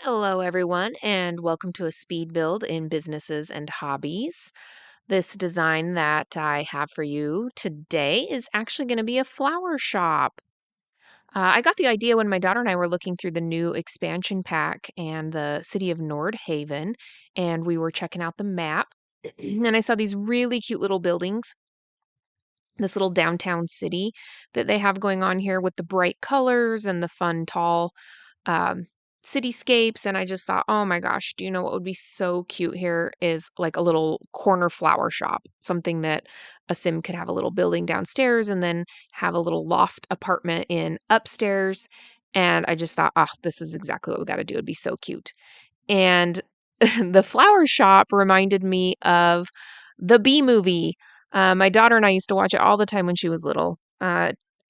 Hello, everyone, and welcome to a speed build in businesses and hobbies. This design that I have for you today is actually going to be a flower shop. I got the idea when my daughter and I were looking through the new expansion pack and the city of Nordhaven, and we were checking out the map. And I saw these really cute little buildings, this little downtown city that they have going on here with the bright colors and the fun, tall um, cityscapes. And I just thought, oh my gosh, do you know what would be so cute here is like a little corner flower shop, something that a sim could have a little building downstairs and then have a little loft apartment in upstairs. And I just thought, this is exactly what we got to do. It'd be so cute. And the flower shop reminded me of the Bee Movie. My daughter and I used to watch it all the time when she was little.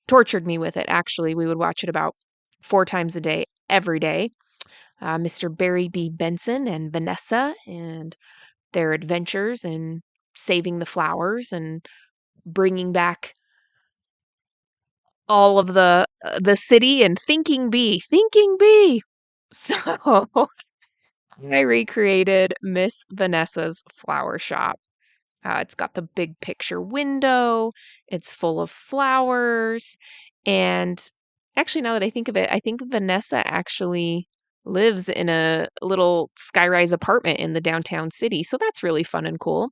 Tortured me with it, actually. We would watch it about 4 times a day, every day. Mr. Barry B. Benson and Vanessa and their adventures in saving the flowers and bringing back all of the city and thinking bee. So I recreated Miss Vanessa's flower shop. It's got the big picture window, it's full of flowers. And actually, now that I think of it, I think Vanessa actually lives in a little skyrise apartment in the downtown city. So that's really fun and cool.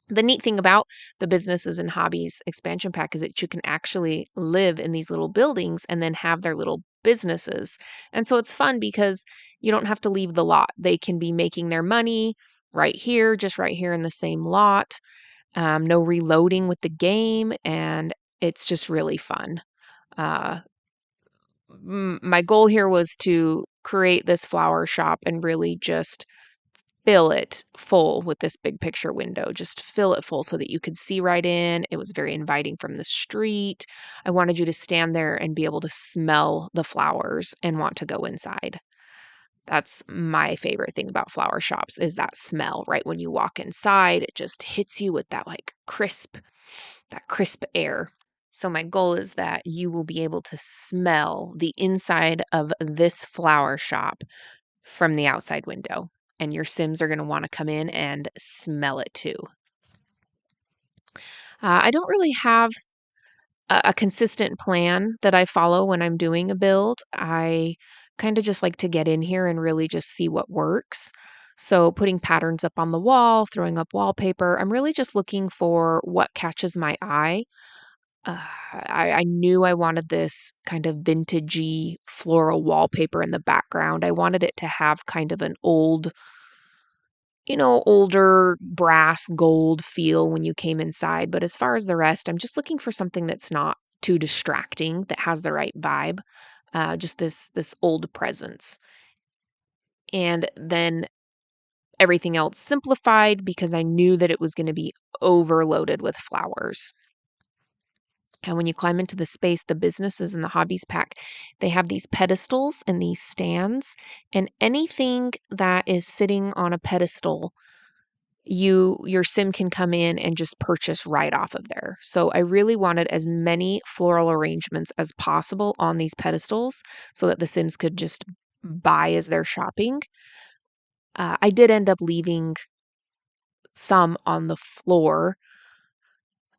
The neat thing about the businesses and hobbies expansion pack is that you can actually live in these little buildings and then have their little businesses. And so it's fun because you don't have to leave the lot. They can be making their money right here, just right here in the same lot. No reloading with the game, and it's just really fun. Uh, my goal here was to create this flower shop and really just fill it full with this big picture window. Just fill it full so that you could see right in. It was very inviting from the street. I wanted you to stand there and be able to smell the flowers and want to go inside. That's my favorite thing about flower shops is that smell. Right when you walk inside, it just hits you with that crisp air. So my goal is that you will be able to smell the inside of this flower shop from the outside window. And your Sims are going to want to come in and smell it too. I don't really have a consistent plan that I follow when I'm doing a build. I kind of just like to get in here and really just see what works. So, putting patterns up on the wall, throwing up wallpaper, I'm really just looking for what catches my eye. I knew I wanted this kind of vintagey floral wallpaper in the background. I wanted it to have kind of an older brass gold feel when you came inside. But as far as the rest, I'm just looking for something that's not too distracting, that has the right vibe, just this old presence. And then everything else simplified because I knew that it was going to be overloaded with flowers. And when you climb into the space, the businesses and the hobbies pack, they have these pedestals and these stands, and anything that is sitting on a pedestal your sim can come in and just purchase right off of there. So I really wanted as many floral arrangements as possible on these pedestals so that the sims could just buy as they're shopping. I did end up leaving some on the floor,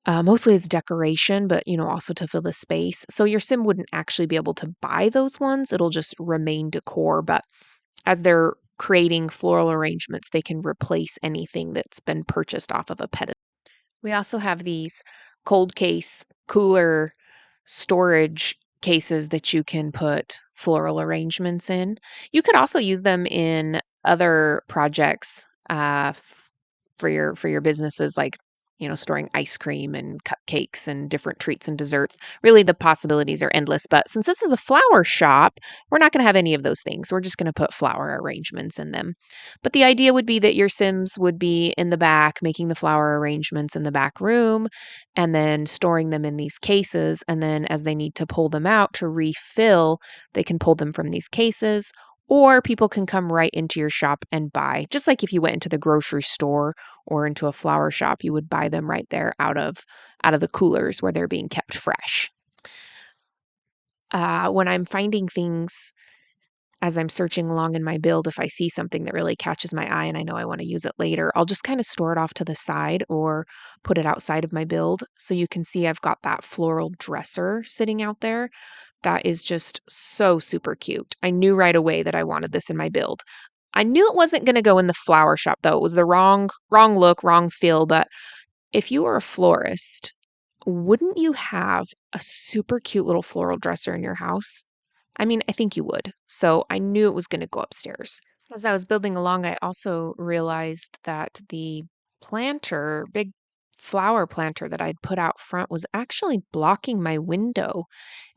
mostly as decoration, but also to fill the space. So your sim wouldn't actually be able to buy those ones. It'll just remain decor, but as they're creating floral arrangements, they can replace anything that's been purchased off of a pedestal. We also have these cold case cooler storage cases that you can put floral arrangements in. You could also use them in other projects for your businesses, like storing ice cream and cupcakes and different treats and desserts. Really, the possibilities are endless. But since this is a flower shop, we're not going to have any of those things. We're just going to put flower arrangements in them. But the idea would be that your Sims would be in the back making the flower arrangements in the back room and then storing them in these cases. And then as they need to pull them out to refill, they can pull them from these cases. Or people can come right into your shop and buy, just like if you went into the grocery store or into a flower shop, you would buy them right there out of the coolers where they're being kept fresh. When I'm finding things as I'm searching along in my build, if I see something that really catches my eye and I know I want to use it later, I'll just kind of store it off to the side or put it outside of my build. So you can see I've got that floral dresser sitting out there. That is just so super cute. I knew right away that I wanted this in my build. I knew it wasn't going to go in the flower shop though. It was the wrong look, wrong feel, but if you were a florist, wouldn't you have a super cute little floral dresser in your house? I mean, I think you would. So I knew it was going to go upstairs. As I was building along, I also realized that the planter, big flower planter that I'd put out front was actually blocking my window.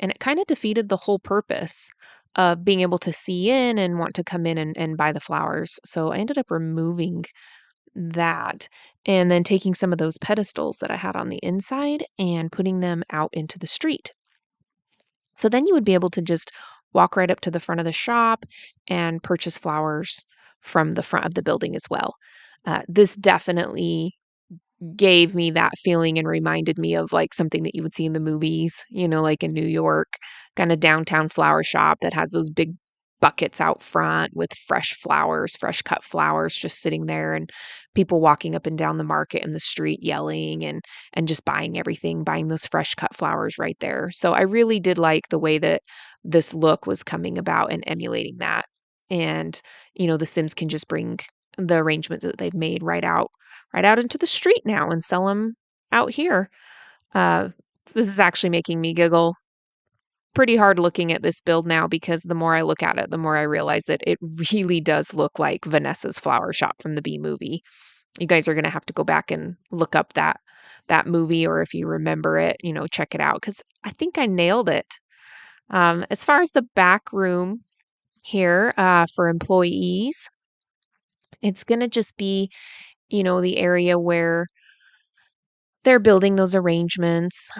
And it kind of defeated the whole purpose of being able to see in and want to come in and buy the flowers. So I ended up removing that and then taking some of those pedestals that I had on the inside and putting them out into the street. So then you would be able to just walk right up to the front of the shop and purchase flowers from the front of the building as well. This definitely gave me that feeling and reminded me of like something that you would see in the movies, like in New York, kind of downtown flower shop that has those big buckets out front with fresh flowers, fresh cut flowers just sitting there and people walking up and down the market and the street yelling and just buying everything, buying those fresh cut flowers right there. So I really did like the way that this look was coming about and emulating that. And, the Sims can just bring the arrangements that they've made right out into the street now and sell them out here. Uh, this is actually making me giggle pretty hard looking at this build now because the more I look at it, the more I realize that it really does look like Vanessa's Flower Shop from the Bee Movie. You guys are going to have to go back and look up that movie, or if you remember it, check it out because I think I nailed it. As far as the back room here for employees, it's going to just be, the area where they're building those arrangements.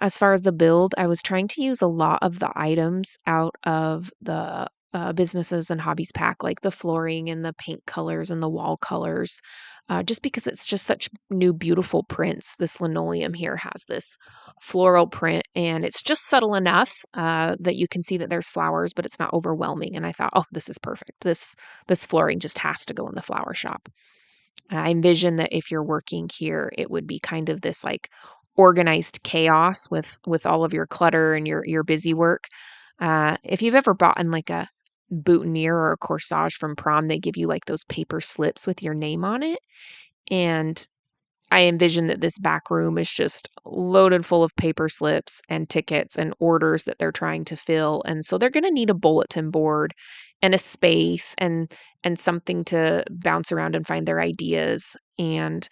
As far as the build, I was trying to use a lot of the items out of the businesses and hobbies pack, like the flooring and the paint colors and the wall colors, just because it's just such new, beautiful prints. This linoleum here has this floral print, and it's just subtle enough that you can see that there's flowers, but it's not overwhelming. And I thought, oh, this is perfect. This flooring just has to go in the flower shop. I envision that if you're working here, it would be kind of this like organized chaos with all of your clutter and your busy work. If you've ever bought in like a boutonniere or a corsage from prom, they give you like those paper slips with your name on it. And I envision that this back room is just loaded full of paper slips and tickets and orders that they're trying to fill. And so they're going to need a bulletin board and a space and something to bounce around and find their ideas, and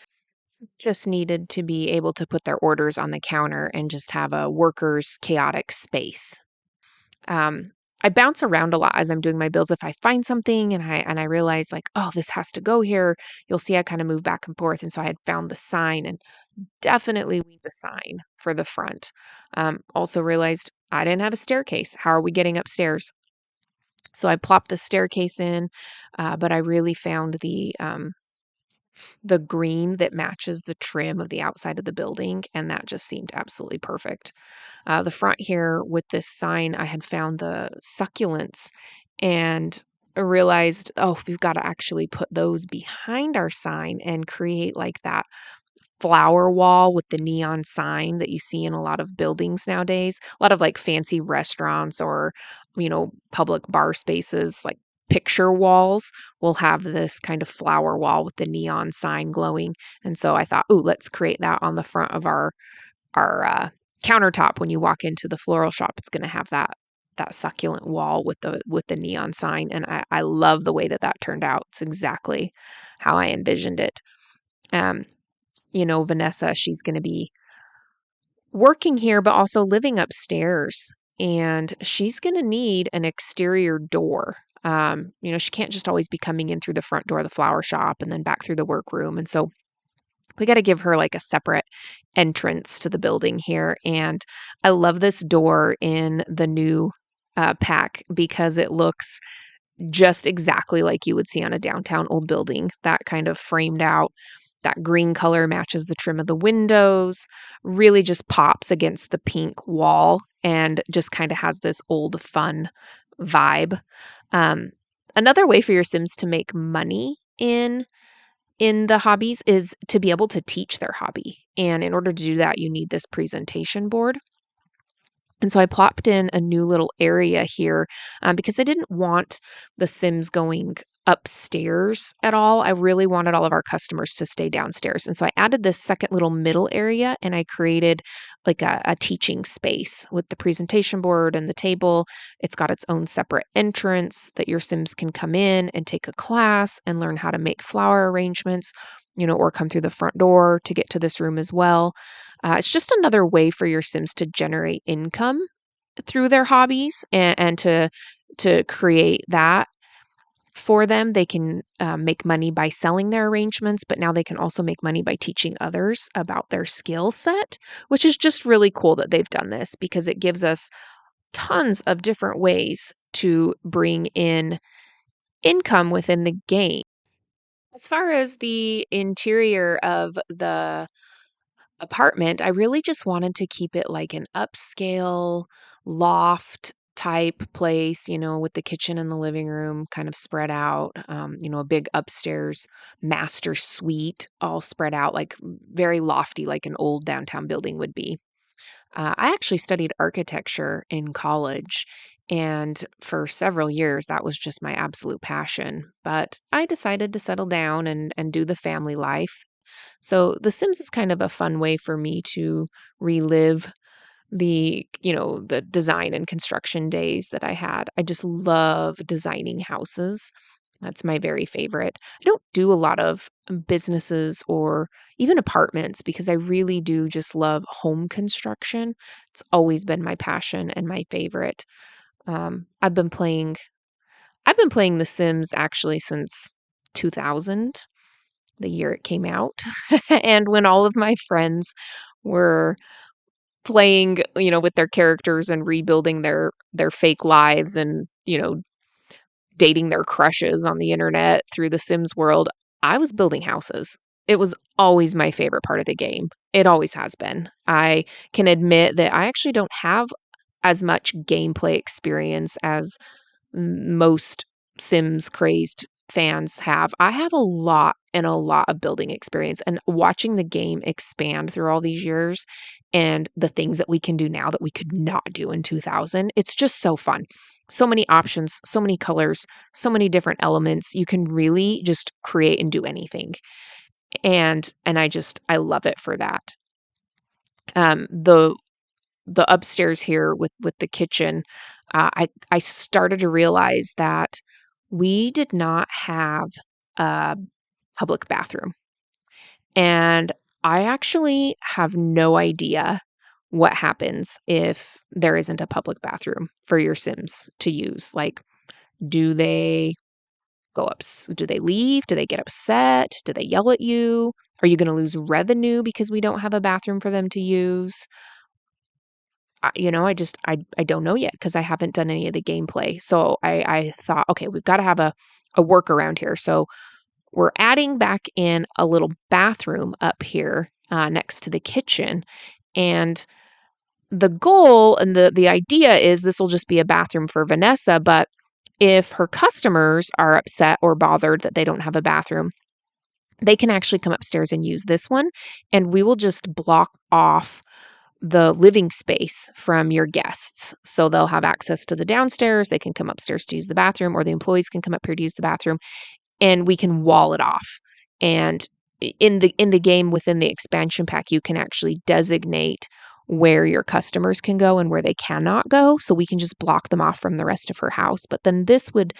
just needed to be able to put their orders on the counter and just have a worker's chaotic space. Um, I bounce around a lot as I'm doing my builds. If I find something and I realize like, oh, this has to go here, you'll see I kind of move back and forth. And so I had found the sign and definitely leave the sign for the front. Also realized I didn't have a staircase. How are we getting upstairs? So I plopped the staircase in, but I really found the green that matches the trim of the outside of the building, and that just seemed absolutely perfect. The front here with this sign, I had found the succulents and I realized, oh, we've got to actually put those behind our sign and create like that flower wall with the neon sign that you see in a lot of buildings nowadays. A lot of like fancy restaurants or, public bar spaces, like picture walls will have this kind of flower wall with the neon sign glowing. And so I thought, ooh, let's create that on the front of our countertop. When you walk into the floral shop, it's going to have that succulent wall with the neon sign, and I love the way that turned out. It's exactly how I envisioned it. Um, Vanessa, she's going to be working here, but also living upstairs. And she's going to need an exterior door. She can't just always be coming in through the front door of the flower shop and then back through the workroom. And so we got to give her like a separate entrance to the building here. And I love this door in the new pack because it looks just exactly like you would see on a downtown old building, that kind of framed out. That green color matches the trim of the windows, really just pops against the pink wall and just kind of has this old fun vibe. Um, Another way for your Sims to make money in the hobbies is to be able to teach their hobby. And in order to do that, you need this presentation board. And so I plopped in a new little area here because I didn't want the Sims going upstairs at all. I really wanted all of our customers to stay downstairs. And so I added this second little middle area and I created like a teaching space with the presentation board and the table. It's got its own separate entrance that your Sims can come in and take a class and learn how to make flower arrangements, or come through the front door to get to this room as well. It's just another way for your Sims to generate income through their hobbies and to create that for them. They can make money by selling their arrangements, but now they can also make money by teaching others about their skill set, which is just really cool that they've done this because it gives us tons of different ways to bring in income within the game. As far as the interior of the apartment, I really just wanted to keep it like an upscale loft type place, with the kitchen and the living room kind of spread out, a big upstairs master suite all spread out, like very lofty, like an old downtown building would be. I actually studied architecture in college. And for several years, that was just my absolute passion. But I decided to settle down and do the family life. So The Sims is kind of a fun way for me to relive the design and construction days that I had. I just love designing houses. That's my very favorite. I don't do a lot of businesses or even apartments because I really do just love home construction. It's always been my passion and my favorite. Um, I've been playing I've been playing The Sims actually since 2000, the year it came out. And when all of my friends were playing, with their characters and rebuilding their fake lives and, dating their crushes on the internet through the Sims world, I was building houses. It was always my favorite part of the game. It always has been. I can admit that I actually don't have as much gameplay experience as most Sims crazed fans have. I have a lot of building experience and watching the game expand through all these years and the things that we can do now that we could not do in 2000. It's just so fun. So many options, so many colors, so many different elements. You can really just create and do anything. And I love it for that. The upstairs here with the kitchen, I started to realize that we did not have a public bathroom, and I actually have no idea what happens if there isn't a public bathroom for your Sims to use. Like, do they do they leave? Do they get upset? Do they yell at you? Are you going to lose revenue because we don't have a bathroom for them to use? I don't know yet because I haven't done any of the gameplay. So I thought, okay, we've got to have a workaround here. So we're adding back in a little bathroom up here next to the kitchen. And the goal and the idea is this will just be a bathroom for Vanessa. But if her customers are upset or bothered that they don't have a bathroom, they can actually come upstairs and use this one. And we will just block off the living space from your guests. So they'll have access to the downstairs. They can come upstairs to use the bathroom, or the employees can come up here to use the bathroom, and we can wall it off. And in the game within the expansion pack, you can actually designate where your customers can go and where they cannot go. So we can just block them off from the rest of her house. But then this would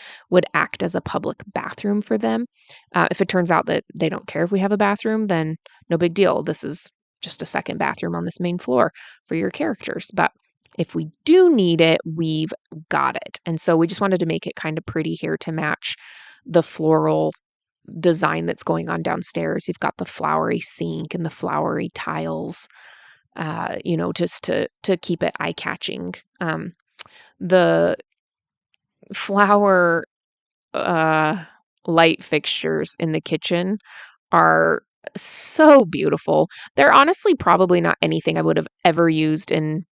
act as a public bathroom for them. If it turns out that they don't care if we have a bathroom, then no big deal. This is just a second bathroom on this main floor for your characters. But if we do need it, we've got it. And so we just wanted to make it kind of pretty here to match the floral design that's going on downstairs. You've got the flowery sink and the flowery tiles, just to keep it eye catching. The flower uh, light fixtures in the kitchen are so beautiful. They're honestly probably not anything I would have ever used in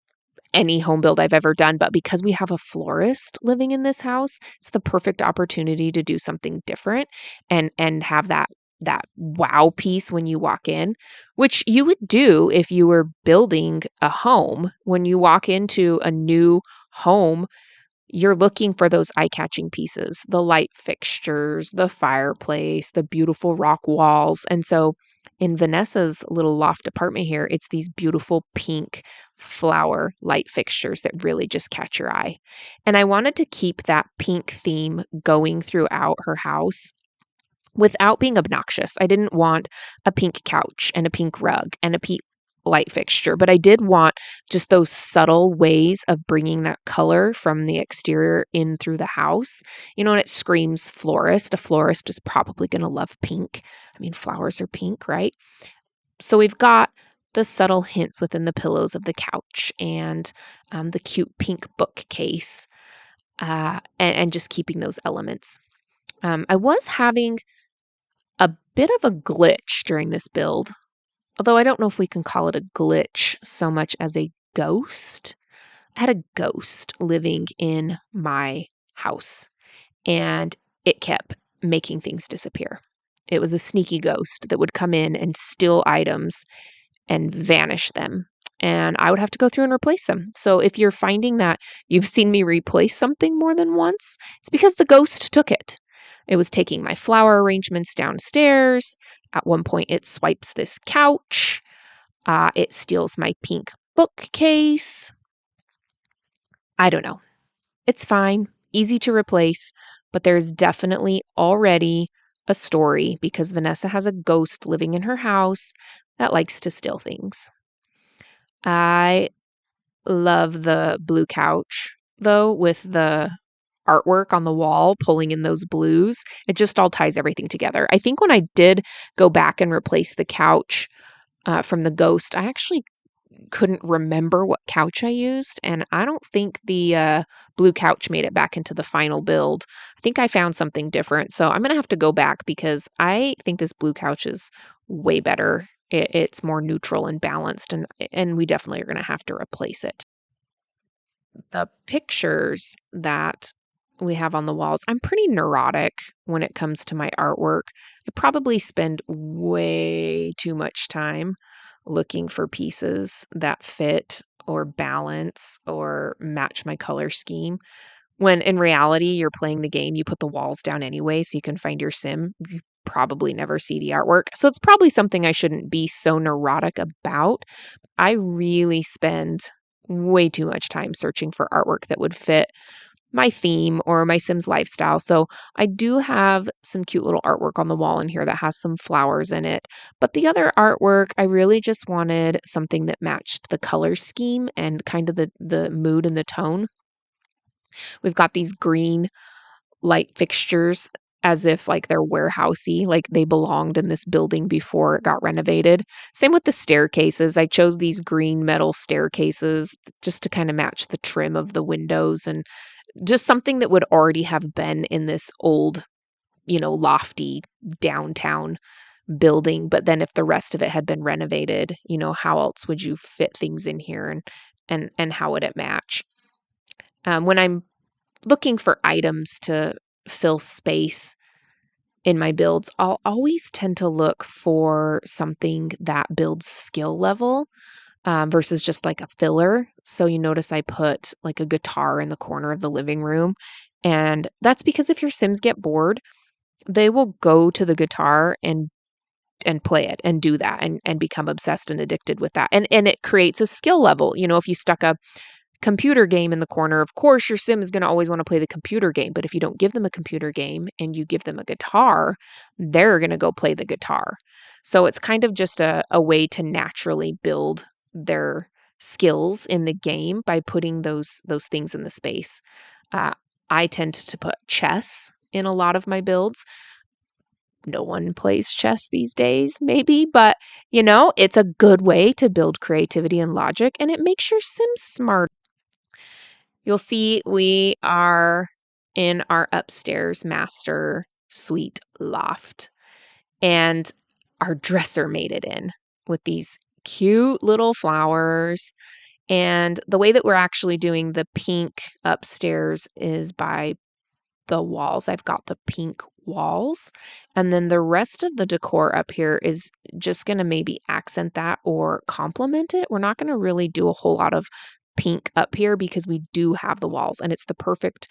any home build I've ever done, but because we have a florist living in this house, it's the perfect opportunity to do something different and have that wow piece when you walk in, which you would do if you were building a home. When you walk into a new home, you're looking for those eye-catching pieces, the light fixtures, the fireplace, the beautiful rock walls. And so in Vanessa's little loft apartment here, it's these beautiful pink flower light fixtures that really just catch your eye. And I wanted to keep that pink theme going throughout her house without being obnoxious. I didn't want a pink couch and a pink rug and a pink light fixture, but I did want just those subtle ways of bringing that color from the exterior in through the house. And it screams florist. A florist is probably going to love pink. I mean, flowers are pink, right? So we've got the subtle hints within the pillows of the couch and the cute pink bookcase, and just keeping those elements. I was having a bit of a glitch during this build, although I don't know if we can call it a glitch so much as a ghost. I had a ghost living in my house, and it kept making things disappear. It was a sneaky ghost that would come in and steal items and vanish them. And I would have to go through and replace them. So if you're finding that you've seen me replace something more than once, it's because the ghost took it. It was taking my flower arrangements downstairs. At one point, it swipes this couch. It steals my pink bookcase. I don't know. It's fine, easy to replace, but there's definitely already a story because Vanessa has a ghost living in her house that likes to steal things. I love the blue couch, though, with the artwork on the wall pulling in those blues. It just all ties everything together. I think when I did go back and replace the couch from the ghost, I actually couldn't remember what couch I used, and I don't think the blue couch made it back into the final build. I think I found something different, so I'm gonna have to go back because I think this blue couch is way better. It's more neutral and balanced, and we definitely are gonna have to replace it. The pictures that we have on the walls, I'm pretty neurotic when it comes to my artwork. I probably spend way too much time looking for pieces that fit or balance or match my color scheme. When in reality, you're playing the game, you put the walls down anyway so you can find your sim. You probably never see the artwork. So it's probably something I shouldn't be so neurotic about. I really spend way too much time searching for artwork that would fit my theme or my Sims lifestyle. So I do have some cute little artwork on the wall in here that has some flowers in it. But the other artwork, I really just wanted something that matched the color scheme and kind of the mood and the tone. We've got these green light fixtures as if like they're warehousey, like they belonged in this building before it got renovated. Same with the staircases. I chose these green metal staircases just to kind of match the trim of the windows and just something that would already have been in this old, lofty downtown building. But then if the rest of it had been renovated, how else would you fit things in here and how would it match? When I'm looking for items to fill space in my builds, I'll always tend to look for something that builds skill level versus just like a filler. So you notice I put like a guitar in the corner of the living room. And that's because if your Sims get bored, they will go to the guitar and play it and do that and become obsessed and addicted with that. And it creates a skill level. If you stuck a computer game in the corner, of course your sim is going to always want to play the computer game, but if you don't give them a computer game and you give them a guitar, they're going to go play the guitar. So it's kind of just a way to naturally build their skills in the game by putting those things in the space. uh, I tend to put chess in a lot of my builds. No one plays chess these days, maybe, but it's a good way to build creativity and logic, and it makes your sim smart. You'll see we are in our upstairs master suite loft, and our dresser made it in with these cute little flowers And the way that we're actually doing the pink upstairs is by the walls. I've got the pink walls. And then the rest of the decor up here is just going to maybe accent that or complement it. We're not going to really do a whole lot of pink up here because we do have the walls and it's the perfect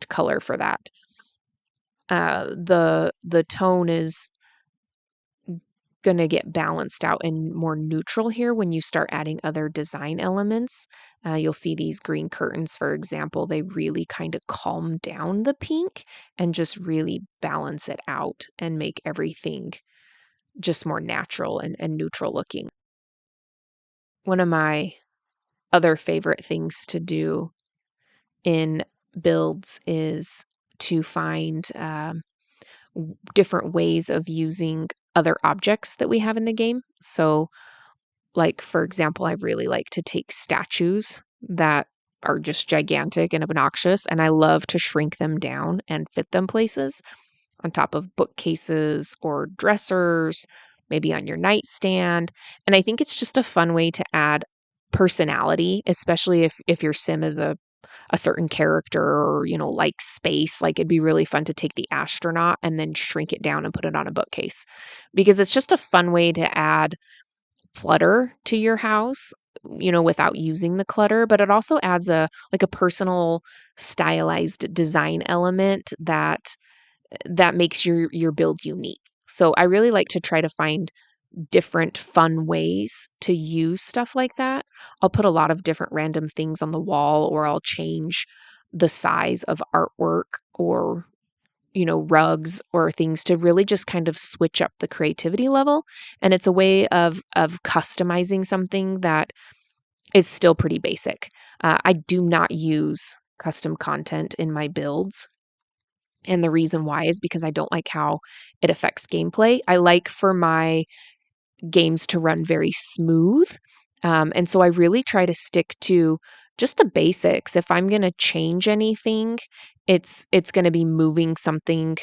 color for that. The tone is going to get balanced out and more neutral here when you start adding other design elements. You'll see these green curtains, for example, they really kind of calm down the pink and just really balance it out and make everything just more natural and neutral looking. One of my other favorite things to do in builds is to find different ways of using other objects that we have in the game. So, like, for example, I really like to take statues that are just gigantic and obnoxious, and I love to shrink them down and fit them places on top of bookcases or dressers, maybe on your nightstand. And I think it's just a fun way to add personality, especially if your sim is a certain character or, like space. Like it'd be really fun to take the astronaut and then shrink it down and put it on a bookcase because it's just a fun way to add clutter to your house, without using the clutter, but it also adds a personal stylized design element that makes your build unique. So I really like to try to find different fun ways to use stuff like that. I'll put a lot of different random things on the wall, or I'll change the size of artwork or rugs or things to really just kind of switch up the creativity level. And it's a way of customizing something that is still pretty basic. I do not use custom content in my builds. And the reason why is because I don't like how it affects gameplay. I like for my games to run very smooth. And so I really try to stick to just the basics. If I'm going to change anything, it's going to be moving something,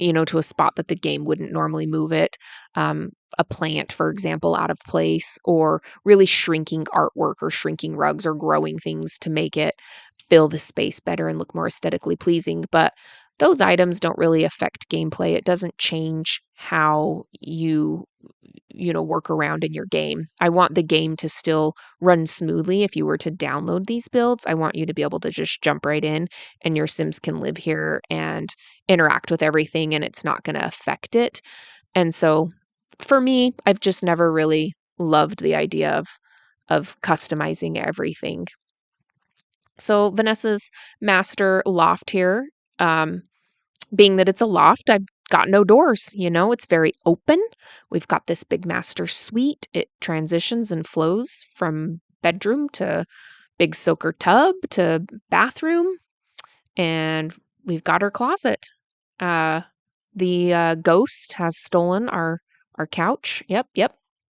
to a spot that the game wouldn't normally move it. A plant, for example, out of place, or really shrinking artwork or shrinking rugs or growing things to make it fill the space better and look more aesthetically pleasing. But those items don't really affect gameplay. It doesn't change how you work around in your game. I want the game to still run smoothly. If you were to download these builds, I want you to be able to just jump right in and your Sims can live here and interact with everything and it's not going to affect it. And so for me, I've just never really loved the idea of customizing everything. So Vanessa's master loft here, um, being that it's a loft, I've got no doors, it's very open. We've got this big master suite. It transitions and flows from bedroom to big soaker tub to bathroom, and we've got our closet. Uh, the ghost has stolen our couch. Yep,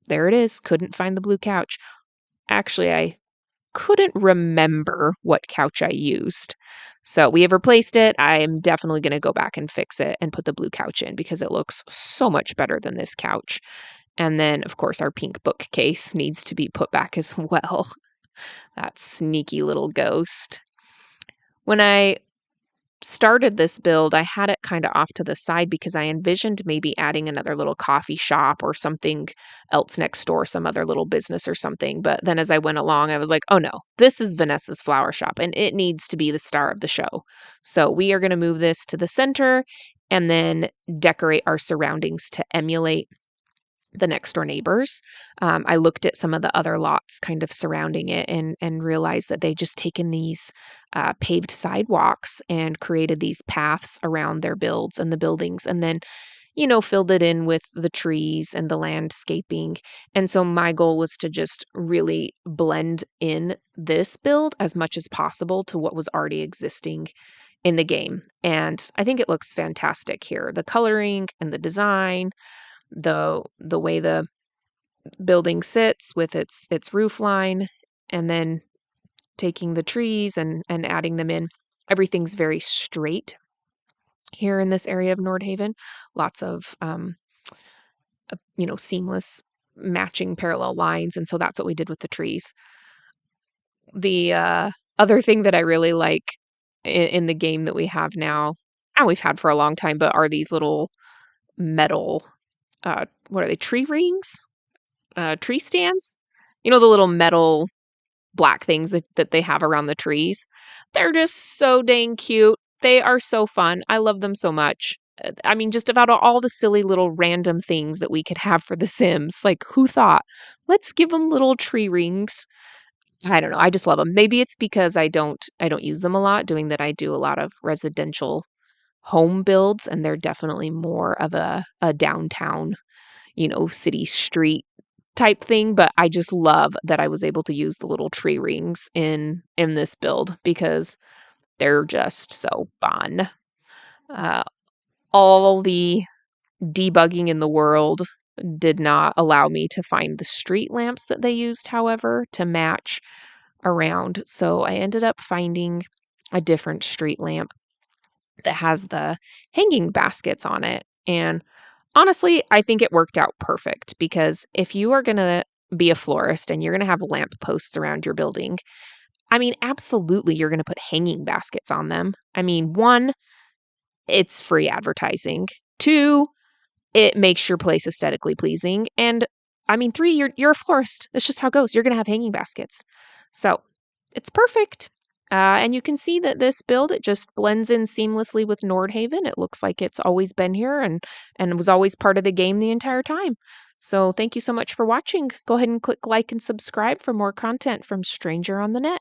there it is. Couldn't find the blue couch. Actually, I couldn't remember what couch I used. So we have replaced it. I am definitely going to go back and fix it and put the blue couch in because it looks so much better than this couch. And then, of course, our pink bookcase needs to be put back as well. That sneaky little ghost. When I started this build, I had it kind of off to the side because I envisioned maybe adding another little coffee shop or something else next door, some other little business or something. But then as I went along, I was like, oh no, this is Vanessa's Flower Shop and it needs to be the star of the show. So we are going to move this to the center and then decorate our surroundings to emulate the next door neighbors. I looked at some of the other lots kind of surrounding it and realized that they just taken these paved sidewalks and created these paths around their builds and the buildings, and then filled it in with the trees and the landscaping. And so my goal was to just really blend in this build as much as possible to what was already existing in the game. And I think it looks fantastic here. The coloring and the design, the way the building sits with its roof line, and then taking the trees and adding them in. Everything's very straight here in this area of Nordhaven. Lots of seamless matching parallel lines, and so that's what we did with the trees. The other thing that I really like in the game that we have now, and we've had for a long time, but are these little metal, what are they, tree rings? Tree stands? You know, the little metal black things that they have around the trees. They're just so dang cute. They are so fun. I love them so much. I mean, just about all the silly little random things that we could have for The Sims. Like, who thought? Let's give them little tree rings. I don't know. I just love them. Maybe it's because I don't use them a lot, doing that I do a lot of residential home builds, and they're definitely more of a downtown, city street type thing, but I just love that I was able to use the little tree rings in this build because they're just so fun. Uh, all the debugging in the world did not allow me to find the street lamps that they used, however, to match around. So I ended up finding a different street lamp that has the hanging baskets on it. And honestly, I think it worked out perfect because if you are going to be a florist and you're going to have lamp posts around your building, I mean, absolutely, you're going to put hanging baskets on them. I mean, one, it's free advertising. Two, it makes your place aesthetically pleasing. And I mean, three, you're a florist. That's just how it goes. You're going to have hanging baskets. So it's perfect. And you can see that this build, it just blends in seamlessly with Nordhaven. It looks like it's always been here and was always part of the game the entire time. So thank you so much for watching. Go ahead and click like and subscribe for more content from Stranger on the Net.